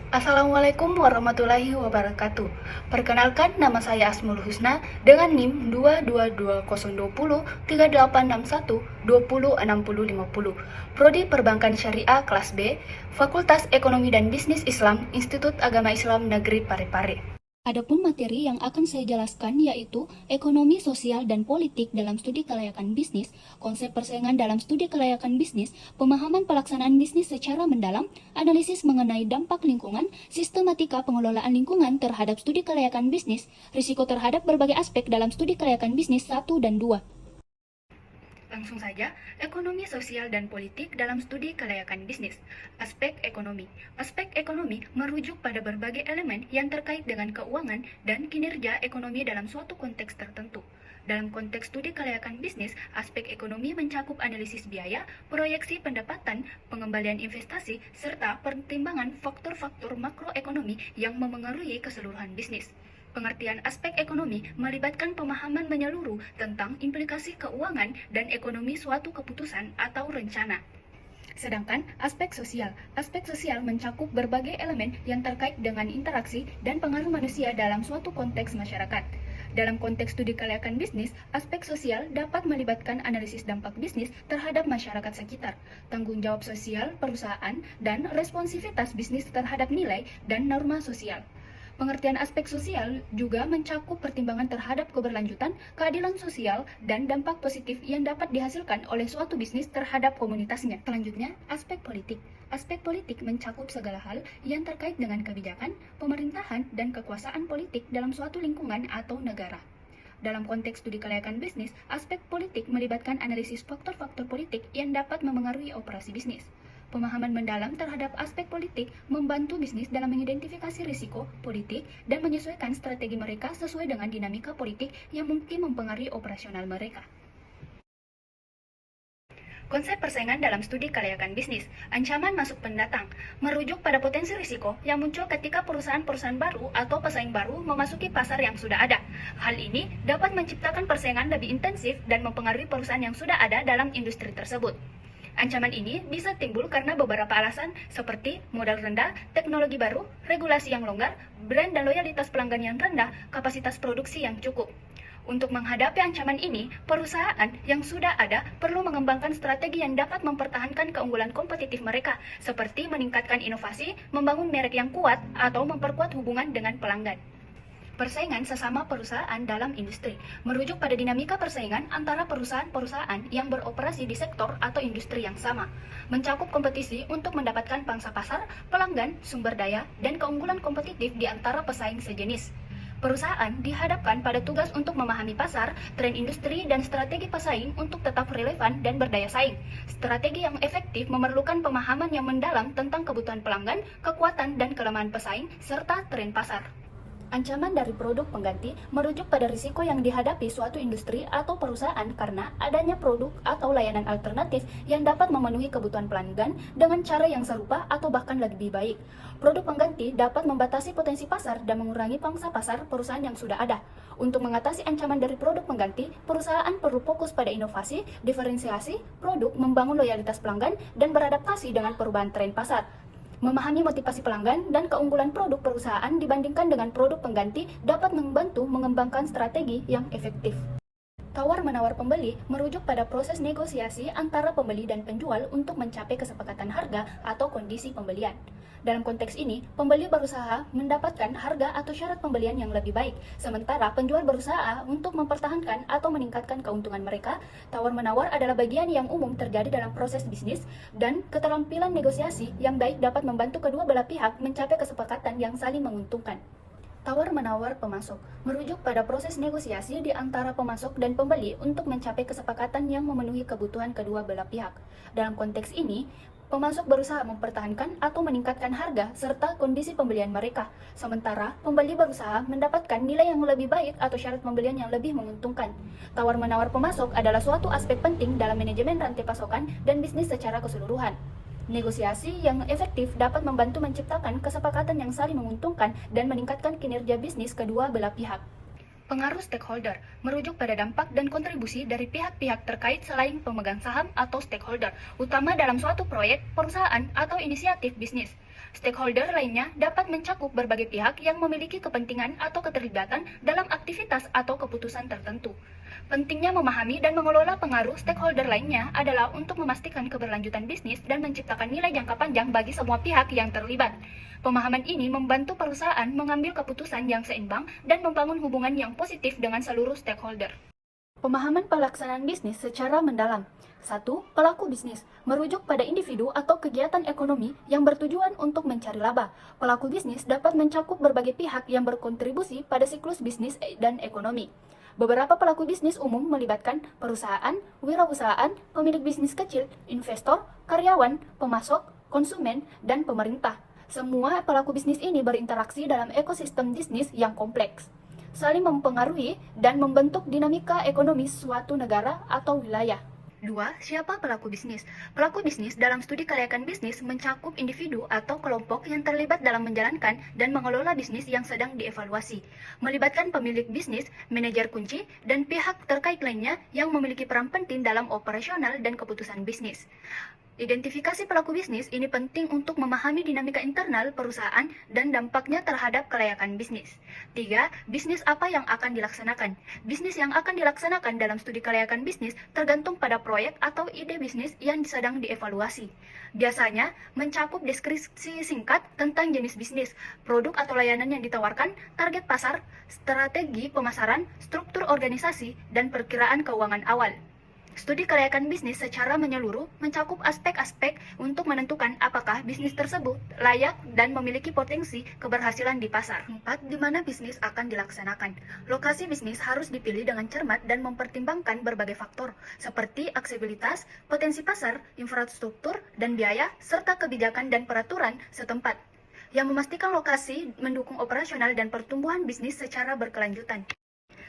Assalamualaikum warahmatullahi wabarakatuh. Perkenalkan, nama saya Asmul Husna dengan NIM 222203861206050. Prodi Perbankan Syariah kelas B, Fakultas Ekonomi dan Bisnis Islam, Institut Agama Islam Negeri Parepare. Adapun materi yang akan saya jelaskan yaitu ekonomi, sosial, dan politik dalam studi kelayakan bisnis, konsep persaingan dalam studi kelayakan bisnis, pemahaman pelaksanaan bisnis secara mendalam, analisis mengenai dampak lingkungan, sistematika pengelolaan lingkungan terhadap studi kelayakan bisnis, risiko terhadap berbagai aspek dalam studi kelayakan bisnis 1 dan 2. Langsung saja, ekonomi, sosial, dan politik dalam studi kelayakan bisnis. Aspek ekonomi. Aspek ekonomi merujuk pada berbagai elemen yang terkait dengan keuangan dan kinerja ekonomi dalam suatu konteks tertentu. Dalam konteks studi kelayakan bisnis, aspek ekonomi mencakup analisis biaya, proyeksi pendapatan, pengembalian investasi, serta pertimbangan faktor-faktor makroekonomi yang memengaruhi keseluruhan bisnis. Pengertian aspek ekonomi melibatkan pemahaman menyeluruh tentang implikasi keuangan dan ekonomi suatu keputusan atau rencana. Sedangkan aspek sosial mencakup berbagai elemen yang terkait dengan interaksi dan pengaruh manusia dalam suatu konteks masyarakat. Dalam konteks studi kelayakan bisnis, aspek sosial dapat melibatkan analisis dampak bisnis terhadap masyarakat sekitar, tanggung jawab sosial perusahaan, dan responsivitas bisnis terhadap nilai dan norma sosial. Pengertian aspek sosial juga mencakup pertimbangan terhadap keberlanjutan, keadilan sosial, dan dampak positif yang dapat dihasilkan oleh suatu bisnis terhadap komunitasnya. Selanjutnya, aspek politik. Aspek politik mencakup segala hal yang terkait dengan kebijakan, pemerintahan, dan kekuasaan politik dalam suatu lingkungan atau negara. Dalam konteks studi kelayakan bisnis, aspek politik melibatkan analisis faktor-faktor politik yang dapat memengaruhi operasi bisnis. Pemahaman mendalam terhadap aspek politik membantu bisnis dalam mengidentifikasi risiko politik dan menyesuaikan strategi mereka sesuai dengan dinamika politik yang mungkin mempengaruhi operasional mereka. Konsep persaingan dalam studi kelayakan bisnis, ancaman masuk pendatang, merujuk pada potensi risiko yang muncul ketika perusahaan-perusahaan baru atau pesaing baru memasuki pasar yang sudah ada. Hal ini dapat menciptakan persaingan lebih intensif dan mempengaruhi perusahaan yang sudah ada dalam industri tersebut. Ancaman ini bisa timbul karena beberapa alasan seperti modal rendah, teknologi baru, regulasi yang longgar, brand dan loyalitas pelanggan yang rendah, kapasitas produksi yang cukup. Untuk menghadapi ancaman ini, perusahaan yang sudah ada perlu mengembangkan strategi yang dapat mempertahankan keunggulan kompetitif mereka, seperti meningkatkan inovasi, membangun merek yang kuat, atau memperkuat hubungan dengan pelanggan. Persaingan sesama perusahaan dalam industri merujuk pada dinamika persaingan antara perusahaan-perusahaan yang beroperasi di sektor atau industri yang sama, mencakup kompetisi untuk mendapatkan pangsa pasar, pelanggan, sumber daya, dan keunggulan kompetitif di antara pesaing sejenis. Perusahaan dihadapkan pada tugas untuk memahami pasar, tren industri, dan strategi pesaing untuk tetap relevan dan berdaya saing. Strategi yang efektif memerlukan pemahaman yang mendalam tentang kebutuhan pelanggan, kekuatan dan kelemahan pesaing, serta tren pasar. Ancaman dari produk pengganti merujuk pada risiko yang dihadapi suatu industri atau perusahaan karena adanya produk atau layanan alternatif yang dapat memenuhi kebutuhan pelanggan dengan cara yang serupa atau bahkan lebih baik. Produk pengganti dapat membatasi potensi pasar dan mengurangi pangsa pasar perusahaan yang sudah ada. Untuk mengatasi ancaman dari produk pengganti, perusahaan perlu fokus pada inovasi, diferensiasi produk, membangun loyalitas pelanggan, dan beradaptasi dengan perubahan tren pasar. Memahami motivasi pelanggan dan keunggulan produk perusahaan dibandingkan dengan produk pengganti dapat membantu mengembangkan strategi yang efektif. Tawar-menawar pembeli merujuk pada proses negosiasi antara pembeli dan penjual untuk mencapai kesepakatan harga atau kondisi pembelian. Dalam konteks ini, pembeli berusaha mendapatkan harga atau syarat pembelian yang lebih baik, sementara penjual berusaha untuk mempertahankan atau meningkatkan keuntungan mereka. Tawar-menawar adalah bagian yang umum terjadi dalam proses bisnis, dan keterampilan negosiasi yang baik dapat membantu kedua belah pihak mencapai kesepakatan yang saling menguntungkan. Tawar-menawar pemasok merujuk pada proses negosiasi di antara pemasok dan pembeli untuk mencapai kesepakatan yang memenuhi kebutuhan kedua belah pihak. Dalam konteks ini, pemasok berusaha mempertahankan atau meningkatkan harga serta kondisi pembelian mereka, sementara pembeli berusaha mendapatkan nilai yang lebih baik atau syarat pembelian yang lebih menguntungkan. Tawar-menawar pemasok adalah suatu aspek penting dalam manajemen rantai pasokan dan bisnis secara keseluruhan. Negosiasi yang efektif dapat membantu menciptakan kesepakatan yang saling menguntungkan dan meningkatkan kinerja bisnis kedua belah pihak. Pengaruh stakeholder merujuk pada dampak dan kontribusi dari pihak-pihak terkait selain pemegang saham atau stakeholder, utama dalam suatu proyek, perusahaan, atau inisiatif bisnis. Stakeholder lainnya dapat mencakup berbagai pihak yang memiliki kepentingan atau keterlibatan dalam aktivitas atau keputusan tertentu. Pentingnya memahami dan mengelola pengaruh stakeholder lainnya adalah untuk memastikan keberlanjutan bisnis dan menciptakan nilai jangka panjang bagi semua pihak yang terlibat. Pemahaman ini membantu perusahaan mengambil keputusan yang seimbang dan membangun hubungan yang positif dengan seluruh stakeholder. Pemahaman pelaksanaan bisnis secara mendalam. 1. Pelaku bisnis merujuk pada individu atau kegiatan ekonomi yang bertujuan untuk mencari laba. Pelaku bisnis dapat mencakup berbagai pihak yang berkontribusi pada siklus bisnis dan ekonomi. Beberapa pelaku bisnis umum melibatkan perusahaan, wirausahaan, pemilik bisnis kecil, investor, karyawan, pemasok, konsumen, dan pemerintah. Semua pelaku bisnis ini berinteraksi dalam ekosistem bisnis yang kompleks, saling mempengaruhi dan membentuk dinamika ekonomi suatu negara atau wilayah. 2. Siapa pelaku bisnis? Pelaku bisnis dalam studi kelayakan bisnis mencakup individu atau kelompok yang terlibat dalam menjalankan dan mengelola bisnis yang sedang dievaluasi, melibatkan pemilik bisnis, manajer kunci, dan pihak terkait lainnya yang memiliki peran penting dalam operasional dan keputusan bisnis. Identifikasi pelaku bisnis ini penting untuk memahami dinamika internal perusahaan dan dampaknya terhadap kelayakan bisnis. 3. Bisnis apa yang akan dilaksanakan? Bisnis yang akan dilaksanakan dalam studi kelayakan bisnis tergantung pada proyek atau ide bisnis yang sedang dievaluasi. Biasanya mencakup deskripsi singkat tentang jenis bisnis, produk atau layanan yang ditawarkan, target pasar, strategi pemasaran, struktur organisasi, dan perkiraan keuangan awal. Studi kelayakan bisnis secara menyeluruh mencakup aspek-aspek untuk menentukan apakah bisnis tersebut layak dan memiliki potensi keberhasilan di pasar. 4. Di mana bisnis akan dilaksanakan? Lokasi bisnis harus dipilih dengan cermat dan mempertimbangkan berbagai faktor, seperti aksesibilitas, potensi pasar, infrastruktur, dan biaya, serta kebijakan dan peraturan setempat, yang memastikan lokasi mendukung operasional dan pertumbuhan bisnis secara berkelanjutan.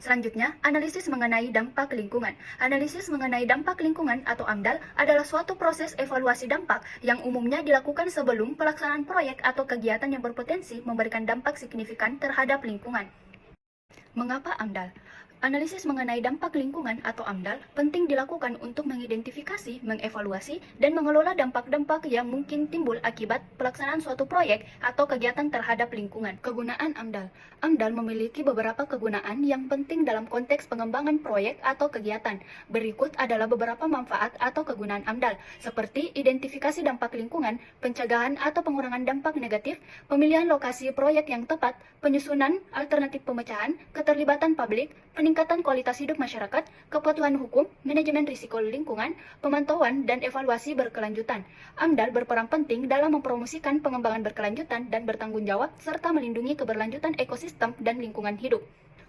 Selanjutnya, analisis mengenai dampak lingkungan. Analisis mengenai dampak lingkungan atau AMDAL adalah suatu proses evaluasi dampak yang umumnya dilakukan sebelum pelaksanaan proyek atau kegiatan yang berpotensi memberikan dampak signifikan terhadap lingkungan. Mengapa AMDAL? Analisis mengenai dampak lingkungan atau AMDAL penting dilakukan untuk mengidentifikasi, mengevaluasi, dan mengelola dampak-dampak yang mungkin timbul akibat pelaksanaan suatu proyek atau kegiatan terhadap lingkungan. Kegunaan AMDAL. AMDAL memiliki beberapa kegunaan yang penting dalam konteks pengembangan proyek atau kegiatan. Berikut adalah beberapa manfaat atau kegunaan AMDAL, seperti identifikasi dampak lingkungan, pencegahan atau pengurangan dampak negatif, pemilihan lokasi proyek yang tepat, penyusunan alternatif pemecahan, keterlibatan publik, peningkatan kualitas hidup masyarakat, kepatuhan hukum, manajemen risiko lingkungan, pemantauan, dan evaluasi berkelanjutan. AMDAL berperan penting dalam mempromosikan pengembangan berkelanjutan dan bertanggung jawab, serta melindungi keberlanjutan ekosistem dan lingkungan hidup.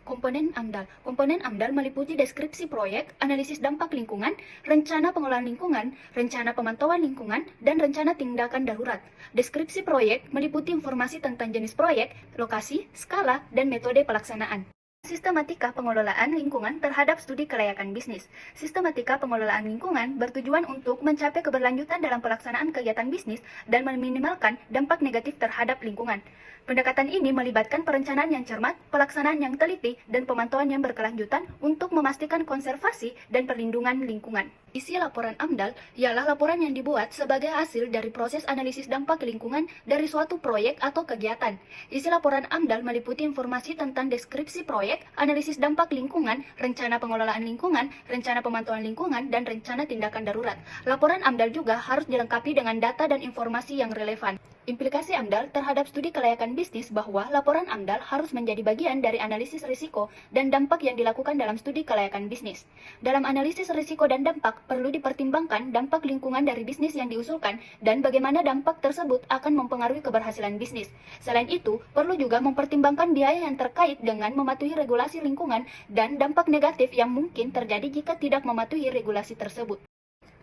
Komponen AMDAL. Komponen AMDAL meliputi deskripsi proyek, analisis dampak lingkungan, rencana pengelolaan lingkungan, rencana pemantauan lingkungan, dan rencana tindakan darurat. Deskripsi proyek meliputi informasi tentang jenis proyek, lokasi, skala, dan metode pelaksanaan. Sistematika pengelolaan lingkungan terhadap studi kelayakan bisnis. Sistematika pengelolaan lingkungan bertujuan untuk mencapai keberlanjutan dalam pelaksanaan kegiatan bisnis dan meminimalkan dampak negatif terhadap lingkungan. Pendekatan ini melibatkan perencanaan yang cermat, pelaksanaan yang teliti, dan pemantauan yang berkelanjutan untuk memastikan konservasi dan perlindungan lingkungan. Isi laporan AMDAL ialah laporan yang dibuat sebagai hasil dari proses analisis dampak lingkungan dari suatu proyek atau kegiatan. Isi laporan AMDAL meliputi informasi tentang deskripsi proyek, analisis dampak lingkungan, rencana pengelolaan lingkungan, rencana pemantauan lingkungan, dan rencana tindakan darurat. Laporan AMDAL juga harus dilengkapi dengan data dan informasi yang relevan. Implikasi AMDAL terhadap studi kelayakan bisnis bahwa laporan AMDAL harus menjadi bagian dari analisis risiko dan dampak yang dilakukan dalam studi kelayakan bisnis. Dalam analisis risiko dan dampak, perlu dipertimbangkan dampak lingkungan dari bisnis yang diusulkan dan bagaimana dampak tersebut akan mempengaruhi keberhasilan bisnis. Selain itu, perlu juga mempertimbangkan biaya yang terkait dengan mematuhi regulasi lingkungan dan dampak negatif yang mungkin terjadi jika tidak mematuhi regulasi tersebut.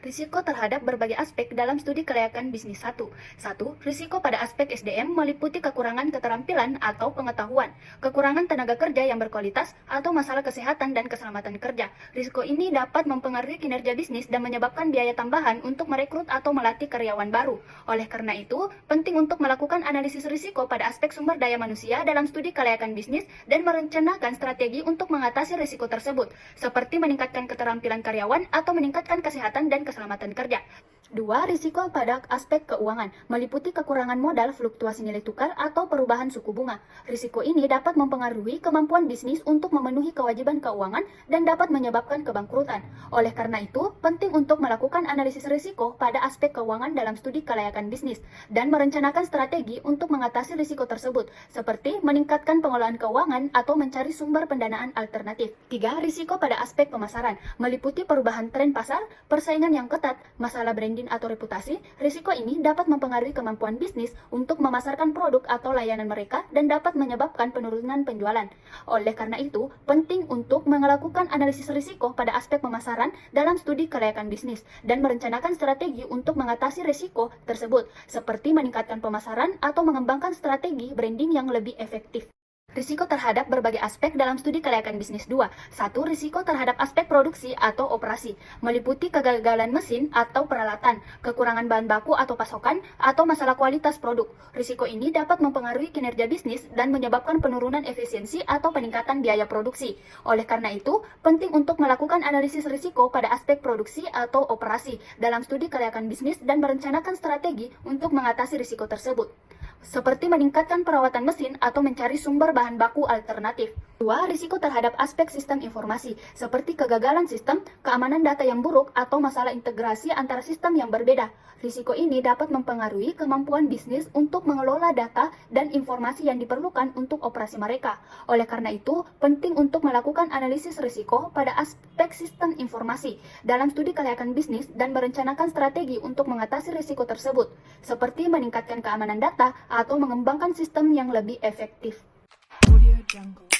Risiko terhadap berbagai aspek dalam studi kelayakan bisnis 1. 1. Risiko pada aspek SDM meliputi kekurangan keterampilan atau pengetahuan, kekurangan tenaga kerja yang berkualitas, atau masalah kesehatan dan keselamatan kerja. Risiko ini dapat mempengaruhi kinerja bisnis dan menyebabkan biaya tambahan untuk merekrut atau melatih karyawan baru. Oleh karena itu, penting untuk melakukan analisis risiko pada aspek sumber daya manusia dalam studi kelayakan bisnis dan merencanakan strategi untuk mengatasi risiko tersebut, seperti meningkatkan keterampilan karyawan atau meningkatkan kesehatan dan keselamatan kerja. 2. Risiko pada aspek keuangan, meliputi kekurangan modal, fluktuasi nilai tukar, atau perubahan suku bunga. Risiko ini dapat mempengaruhi kemampuan bisnis untuk memenuhi kewajiban keuangan dan dapat menyebabkan kebangkrutan. Oleh karena itu, penting untuk melakukan analisis risiko pada aspek keuangan dalam studi kelayakan bisnis dan merencanakan strategi untuk mengatasi risiko tersebut, seperti meningkatkan pengelolaan keuangan atau mencari sumber pendanaan alternatif. 3. Risiko pada aspek pemasaran, meliputi perubahan tren pasar, persaingan yang ketat, masalah branding atau reputasi. Risiko ini dapat mempengaruhi kemampuan bisnis untuk memasarkan produk atau layanan mereka dan dapat menyebabkan penurunan penjualan. Oleh karena itu, penting untuk melakukan analisis risiko pada aspek pemasaran dalam studi kelayakan bisnis dan merencanakan strategi untuk mengatasi risiko tersebut, seperti meningkatkan pemasaran atau mengembangkan strategi branding yang lebih efektif. Risiko terhadap berbagai aspek dalam studi kelayakan bisnis 2. 1. Risiko terhadap aspek produksi atau operasi, meliputi kegagalan mesin atau peralatan, kekurangan bahan baku atau pasokan, atau masalah kualitas produk. Risiko ini dapat mempengaruhi kinerja bisnis dan menyebabkan penurunan efisiensi atau peningkatan biaya produksi. Oleh karena itu, penting untuk melakukan analisis risiko pada aspek produksi atau operasi dalam studi kelayakan bisnis dan merencanakan strategi untuk mengatasi risiko tersebut, seperti meningkatkan perawatan mesin atau mencari sumber bahan baku alternatif. 2. Risiko terhadap aspek sistem informasi, seperti kegagalan sistem, keamanan data yang buruk, atau masalah integrasi antara sistem yang berbeda. Risiko ini dapat mempengaruhi kemampuan bisnis untuk mengelola data dan informasi yang diperlukan untuk operasi mereka. Oleh karena itu, penting untuk melakukan analisis risiko pada aspek sistem informasi dalam studi kelayakan bisnis dan merencanakan strategi untuk mengatasi risiko tersebut, seperti meningkatkan keamanan data atau mengembangkan sistem yang lebih efektif. Audio Jungle.